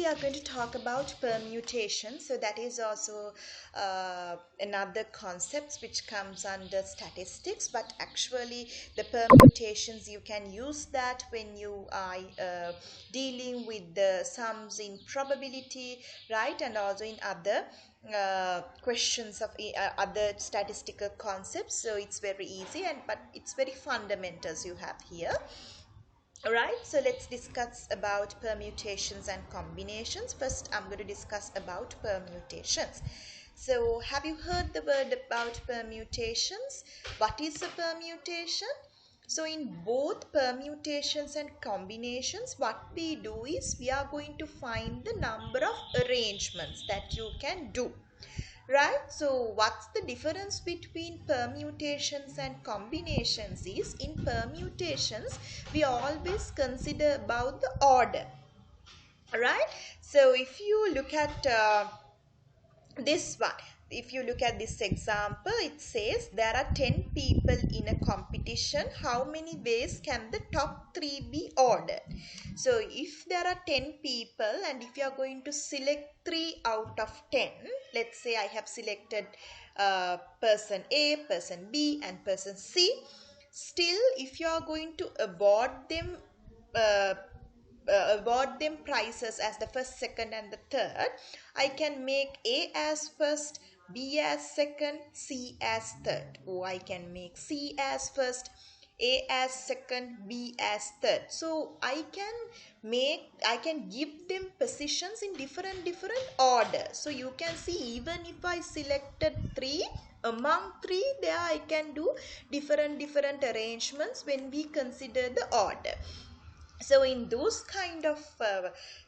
we are going to talk about permutation. So that is also another concept which comes under statistics, but actually the permutations, you can use that when you are dealing with the sums in probability, right, and also in other questions of other statistical concepts. So it's very easy, but it's very fundamentals you have here. Alright, so let's discuss about permutations and combinations. First, I'm going to discuss about permutations. So, have you heard the word about permutations? What is a permutation? So, in both permutations and combinations, what we do is we are going to find the number of arrangements that you can do. Right, so what's the difference between permutations and combinations is in permutations we always consider about the order. Right, so if you look at this one, if you look at this example, it says there are 10 people in a competition. How many ways can the top 3 be ordered? So if there are 10 people and if you are going to select 3 out of 10, let's say I have selected person A, person B and person C. Still, if you are going to award them prices as the first, second and the third, I can make A as first, B as second, C as third. Or I can make C as first, A as second, B as third. So I can give them positions in different order. So you can see, even if I selected 3, among 3 there I can do different arrangements when we consider the order. So in those kind of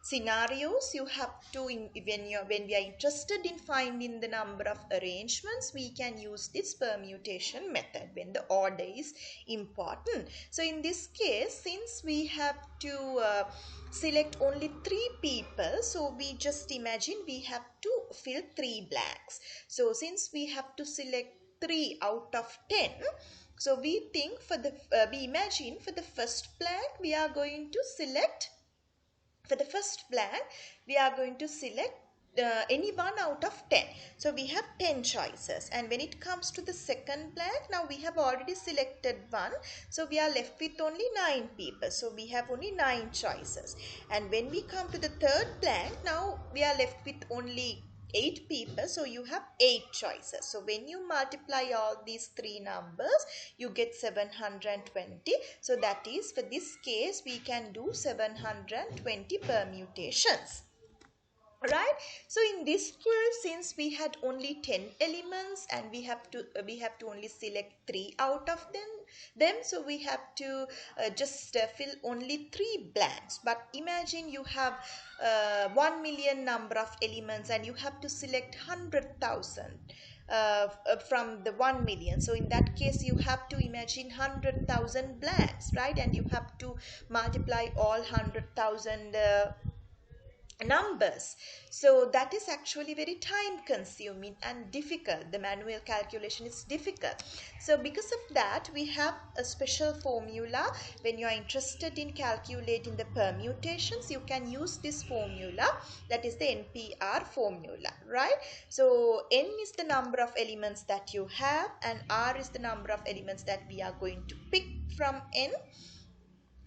scenarios, you have to, when we are interested in finding the number of arrangements, we can use this permutation method when the order is important. So in this case, since we have to select only 3 people, so we just imagine we have to fill 3 blanks. So since we have to select 3 out of 10, so we think we imagine for the first blank we are going to select, any one out of 10. So we have 10 choices, and when it comes to the second blank, now we have already selected one, so we are left with only 9 people, so we have only 9 choices. And when we come to the third blank, now we are left with only 8 people, so you have 8 choices. So when you multiply all these 3 numbers, you get 720. So that is, for this case, we can do 720 permutations. Right, so in this case, since we had only 10 elements and we have to only select 3 out of them, so we have to just fill only 3 blanks. But imagine you have 1 million number of elements and you have to select 100,000 from the 1 million. So in that case, you have to imagine 100,000 blanks, right? And you have to multiply all 100,000 numbers. So that is actually very time consuming and difficult. The manual calculation is difficult. So because of that, we have a special formula. When you are interested in calculating the permutations, you can use this formula, that is the NPR formula, right? So N is the number of elements that you have and R is the number of elements that we are going to pick from N.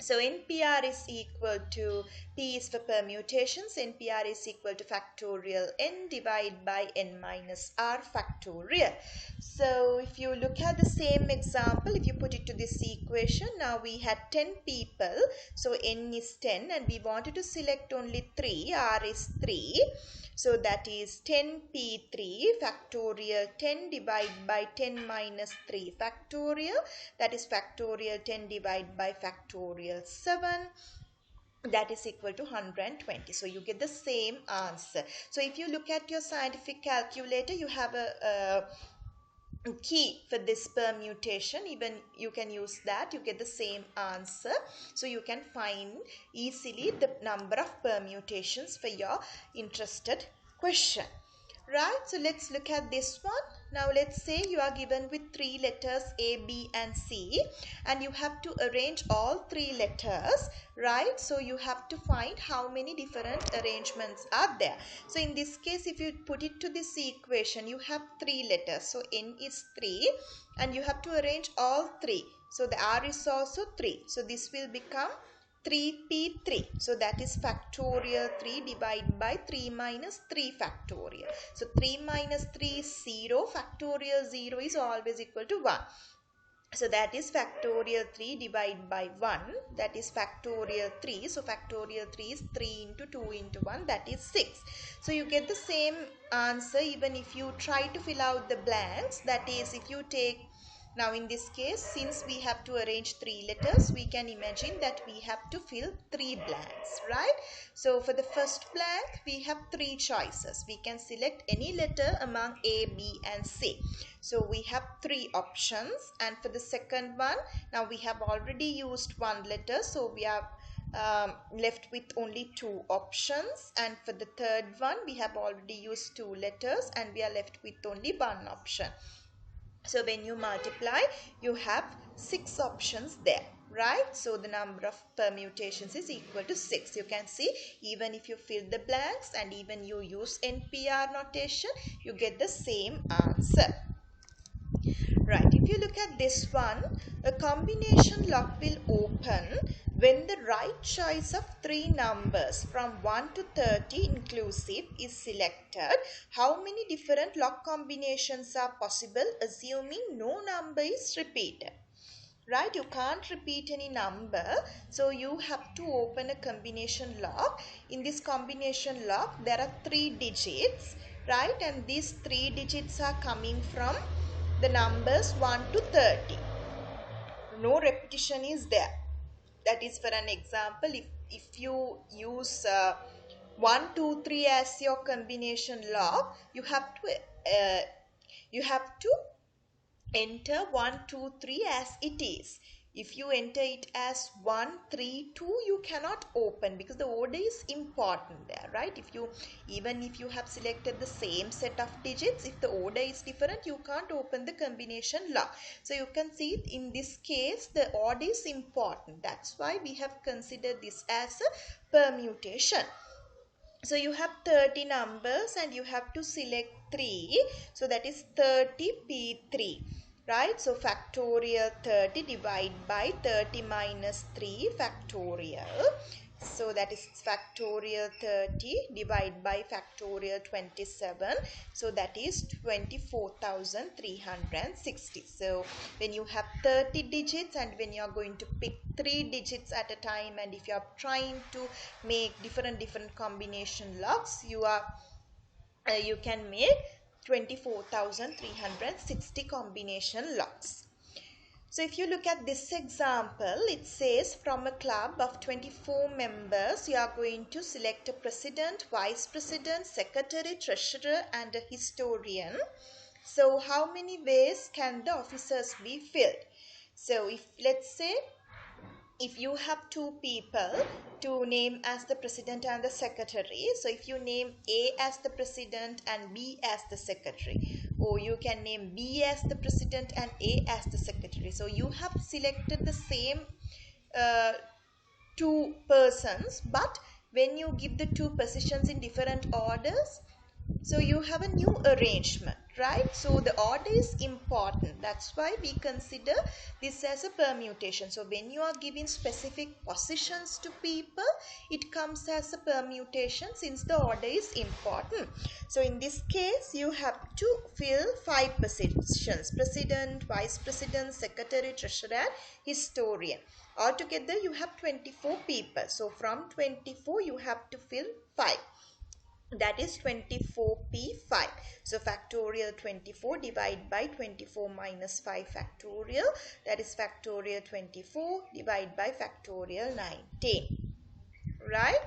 So NPR is equal to, P is for permutations, NPR is equal to factorial N divided by N minus R factorial. So if you look at the same example, if you put it to this equation, now we had 10 people, so N is 10 and we wanted to select only 3, R is 3. So that is 10p3 factorial 10 divided by 10 minus 3 factorial. That is factorial 10 divided by factorial 7. That is equal to 120. So you get the same answer. So if you look at your scientific calculator, you have a key for this permutation. Even you can use that, you get the same answer. So you can find easily the number of permutations for your interested question. Right, so let's look at this one. Now let's say you are given with three letters A, B and C, and you have to arrange all three letters, right? So you have to find how many different arrangements are there. So in this case, if you put it to this equation, you have three letters. So N is 3 and you have to arrange all three. So the R is also 3. So this will become 3p3. So that is factorial 3 divided by 3 minus 3 factorial. So 3 minus 3 is 0. Factorial 0 is always equal to 1. So that is factorial 3 divided by 1. That is factorial 3. So factorial 3 is 3 into 2 into 1. That is 6. So you get the same answer even if you try to fill out the blanks. That is, if you take, now in this case, since we have to arrange three letters, we can imagine that we have to fill three blanks, right? So for the first blank, we have three choices. We can select any letter among A, B and C. So we have three options. And for the second one, now we have already used one letter. So we are left with only two options. And for the third one, we have already used two letters and we are left with only one option. So when you multiply, you have 6 options there, right? So the number of permutations is equal to 6. You can see even if you fill the blanks and even you use NPR notation, you get the same answer. Right, if you look at this one, a combination lock will open when the right choice of three numbers from 1 to 30 inclusive is selected. How many different lock combinations are possible assuming no number is repeated? Right, you can't repeat any number, so you have to open a combination lock. In this combination lock, there are 3 digits, right? And these 3 digits are coming from the numbers 1 to 30. No repetition is there. That is, for an example, if you use 1, 2, 3 as your combination lock, you have to enter 1, 2, 3 as it is. If you enter it as 1, 3, 2, you cannot open because the order is important there, right? Even if you have selected the same set of digits, if the order is different, you can't open the combination lock. So you can see in this case, the order is important. That's why we have considered this as a permutation. So you have 30 numbers and you have to select 3. So that is 30p3. Right? So factorial 30 divided by 30 minus 3 factorial. So that is factorial 30 divided by factorial 27. So that is 24,360. So when you have 30 digits and when you are going to pick 3 digits at a time, and if you are trying to make different combination locks, you can make 24,360 combination locks. So if you look at this example, it says from a club of 24 members, you are going to select a president, vice president, secretary, treasurer and a historian. So how many ways can the officers be filled? So let's say if you have 2 people to name as the president and the secretary, so if you name A as the president and B as the secretary, or you can name B as the president and A as the secretary. So you have selected the same 2 persons, but when you give the 2 positions in different orders, so you have a new arrangement, right? So the order is important. That's why we consider this as a permutation. So when you are giving specific positions to people, it comes as a permutation since the order is important. So in this case, you have to fill 5 positions: president, vice president, secretary, treasurer and historian. Altogether, you have 24 people. So from 24, you have to fill 5. That is 24p5. So factorial 24 divided by 24 minus 5 factorial. That is factorial 24 divided by factorial 19. Right?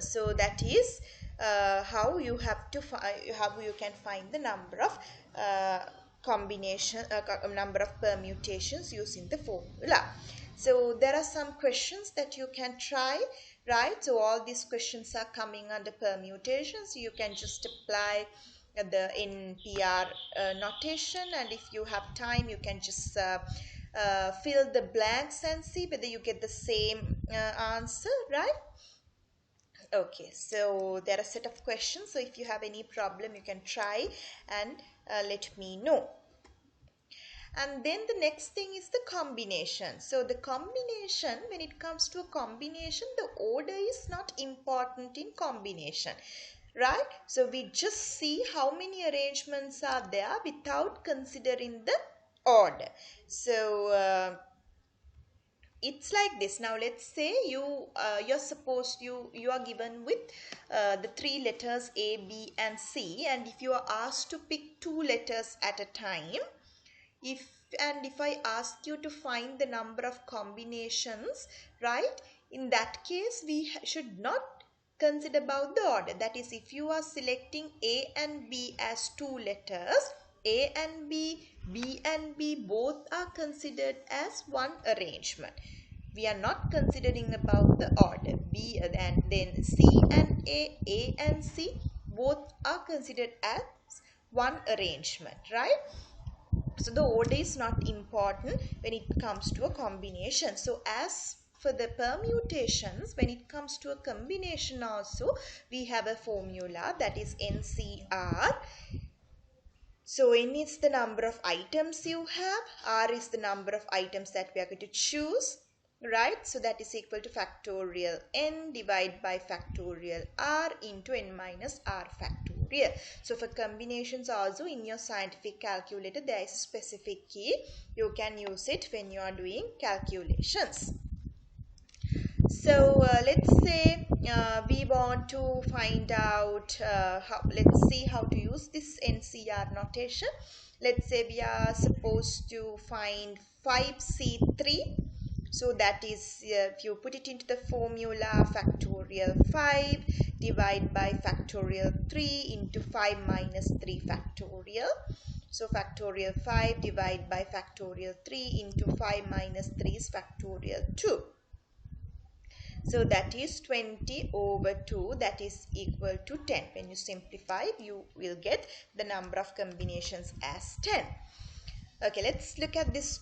So that is how you have to how you can find the number of number of permutations using the formula. So there are some questions that you can try, right? So all these questions are coming under permutations. You can just apply the NPR notation, and if you have time you can just fill the blanks and see whether you get the same answer, right? Okay, so there are a set of questions, so if you have any problem you can try and let me know. And then the next thing is the combination. So the combination, when it comes to a combination, the order is not important in combination, right? So we just see how many arrangements are there without considering the order. So it's like this. Now let's say you are given with the three letters A, B and C, and if you are asked to pick two letters at a time, if I ask you to find the number of combinations, right, in that case we should not consider about the order. That is, if you are selecting A and B as two letters, A and B, B and B both are considered as one arrangement. We are not considering about the order. B and then C and A and C both are considered as one arrangement, right? So the order is not important when it comes to a combination. So as for the permutations, when it comes to a combination also, we have a formula, that is NCR. So N is the number of items you have, R is the number of items that we are going to choose, right? So that is equal to factorial N divided by factorial R into N minus R factorial. So for combinations also, in your scientific calculator there is a specific key. You can use it when you are doing calculations. So let's say we want to find out let's see how to use this NCR notation. Let's say we are supposed to find 5C3. So that is, if you put it into the formula, factorial 5 divided by factorial 3 into 5 minus 3 factorial. So factorial 5 divided by factorial 3 into 5 minus 3 is factorial 2. So that is 20 over 2, that is equal to 10. When you simplify, you will get the number of combinations as 10. Okay, let's look at this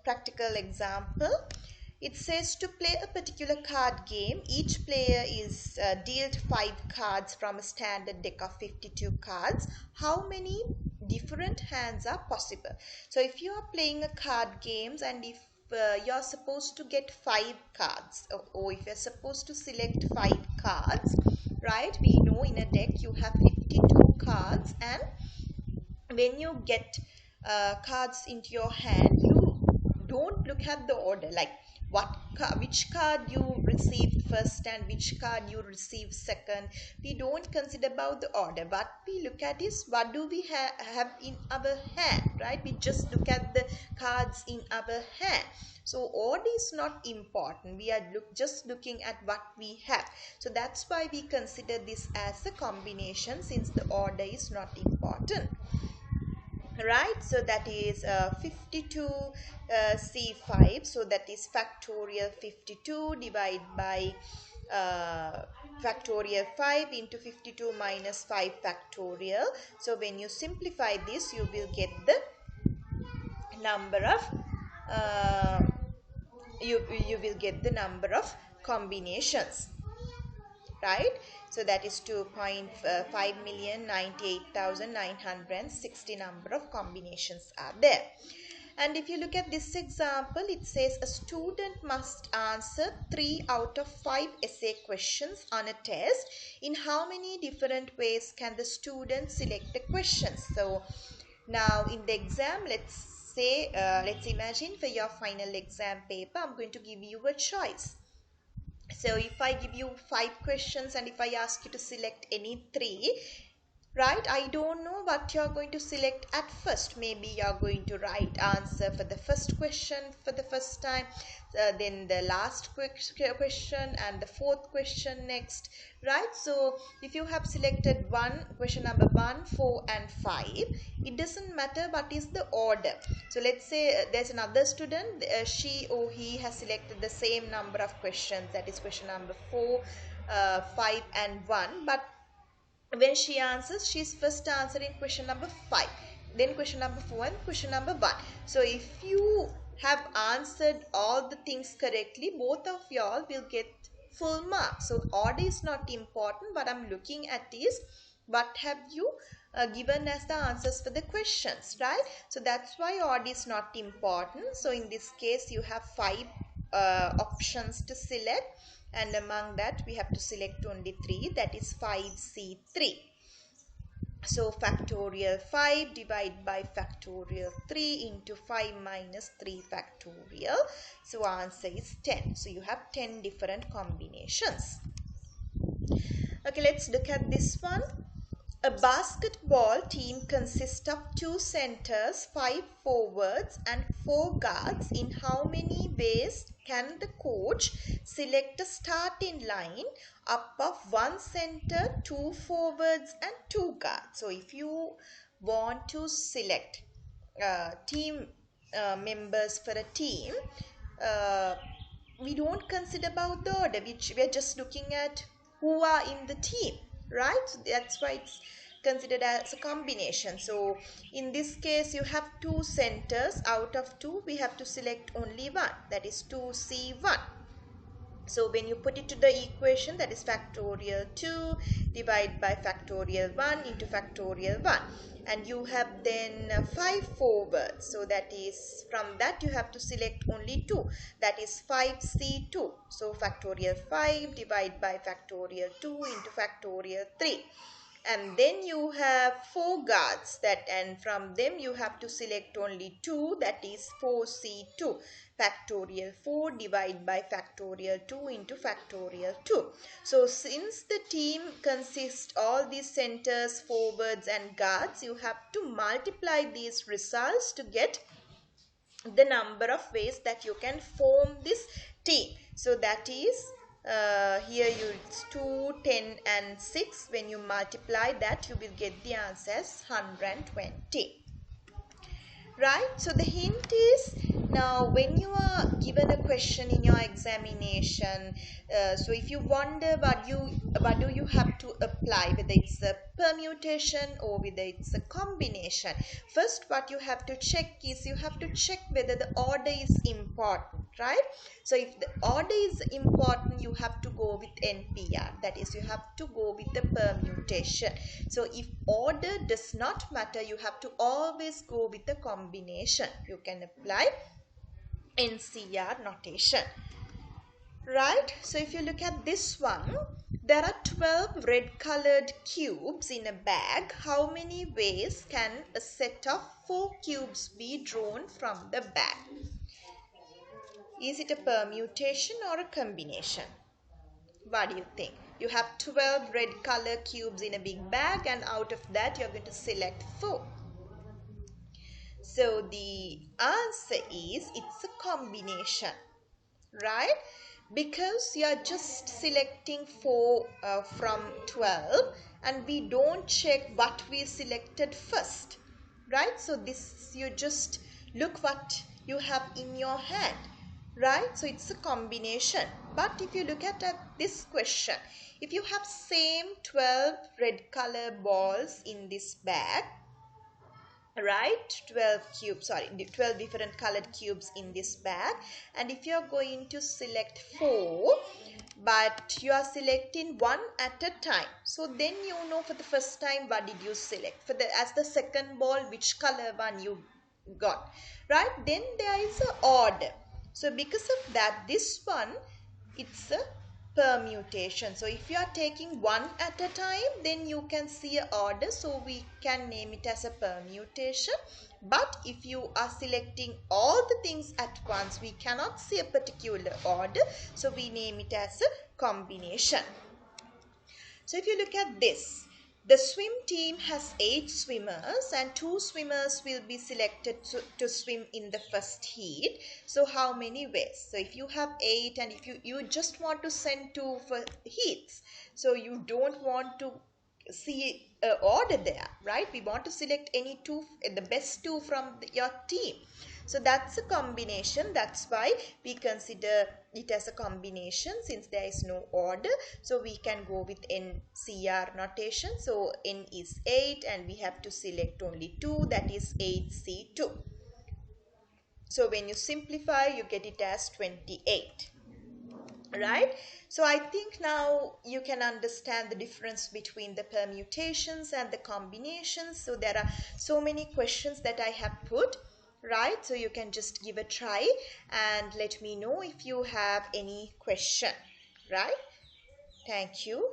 practical example. It says to play a particular card game, each player is dealt 5 cards from a standard deck of 52 cards. How many different hands are possible? So if you are playing a card games, and if you're supposed to get 5 cards, or if you're supposed to select 5 cards, right? We know in a deck you have 52 cards, and when you get cards into your hand, you don't look at the order, like which card you received first and which card you received second. We don't consider about the order. What we look at is what do we have in our hand, right? We just look at the cards in our hand. So order is not important. We are just looking at what we have. So that's why we consider this as a combination, since the order is not important. Right, so that is 52 C5, so that is factorial 52 divided by factorial 5 into 52 minus 5 factorial. So when you simplify this, you will get the number of you will get the number of combinations, right? So that is 2.5,098,960 number of combinations are there. And if you look at this example, it says a student must answer 3 out of 5 essay questions on a test. In how many different ways can the student select the questions? So now in the exam, let's imagine for your final exam paper, I'm going to give you a choice. So if I give you 5 questions and if I ask you to select any 3, right, I don't know what you're going to select at first. Maybe you're going to write answer for the first question for the first time, then the last question and the fourth question next, right? So if you have selected question number 1, 4 and 5, it doesn't matter what is the order. So let's say there's another student, she or he has selected the same number of questions, that is question number 4, 5 and 1, but when she answers, she's first answering question number 5, then question number 4, and question number 1. So if you have answered all the things correctly, both of y'all will get full marks. So order is not important. What I'm looking at is what have you given as the answers for the questions, right? So that's why order is not important. So in this case, you have 5 options to select, and among that we have to select only 3, that is 5C3. So factorial 5 divided by factorial 3 into 5 minus 3 factorial. So answer is 10. So you have 10 different combinations. Okay, let's look at this one. A basketball team consists of 2 centers, 5 forwards and 4 guards. In how many ways can the coach select a starting line up of 1 center, 2 forwards and 2 guards? So if you want to select team members for a team, uh, we don't consider about the order, which we are just looking at who are in the team, right? So that's why it's considered as a combination. So in this case, you have 2 centers. Out of 2 we have to select only 1, that is 2C1. So when you put it to the equation, that is factorial 2 divided by factorial 1 into factorial 1, and you have then 5 forwards. So that is, from that you have to select only 2, that is 5C2. So factorial 5 divided by factorial 2 into factorial 3. And then you have 4 guards, that, and from them you have to select only 2, that is 4C2. Factorial 4 divided by factorial 2 into factorial 2. So since the team consists all these centers, forwards and guards, you have to multiply these results to get the number of ways that you can form this team. So that is here it's 2, 10 and 6. When you multiply that, you will get the answer as 120. Right? So the hint is, now when you are given a question in your examination, so if you wonder what do you have to apply, whether it's a permutation or whether it's a combination, first what you have to check is, you have to check whether the order is important, right? So if the order is important, you have to go with NPR, that is, you have to go with the permutation. So if order does not matter, you have to always go with the combination. You can apply NCR notation, right? So if you look at this one, there are 12 red colored cubes in a bag. How many ways can a set of 4 cubes be drawn from the bag? Is it a permutation or a combination? What do you think? You have 12 red color cubes in a big bag, and out of that you're going to select 4. So the answer is, it's a combination, right? Because you are just selecting 4 from 12, and we don't check what we selected first, right? So this, you just look what you have in your hand, right? So it's a combination. But if you look at this question, if you have same 12 red color balls in this bag, right, 12 different colored cubes in this bag, and if you are going to select 4, but you are selecting one at a time, so then you know for the first time what did you select for the, as the second ball, which color one you got, right? Then there is a order. So because of that, this one, it's a permutation. So if you are taking one at a time, then you can see a order, so we can name it as a permutation. But if you are selecting all the things at once, we cannot see a particular order, so we name it as a combination. So if you look at this, the swim team has 8 swimmers, and 2 swimmers will be selected to swim in the first heat. So how many ways? So if you have 8, and if you just want to send 2 for heats, so you don't want to see order there, right? We want to select any 2, the best 2 from your team. So that's a combination. That's why we consider it as a combination since there is no order. So we can go with NCR notation. So N is 8 and we have to select only 2, that is 8C2. So when you simplify, you get it as 28. Right? So I think now you can understand the difference between the permutations and the combinations. So there are so many questions that I have put, right? So you can just give a try and let me know if you have any question, right? Thank you.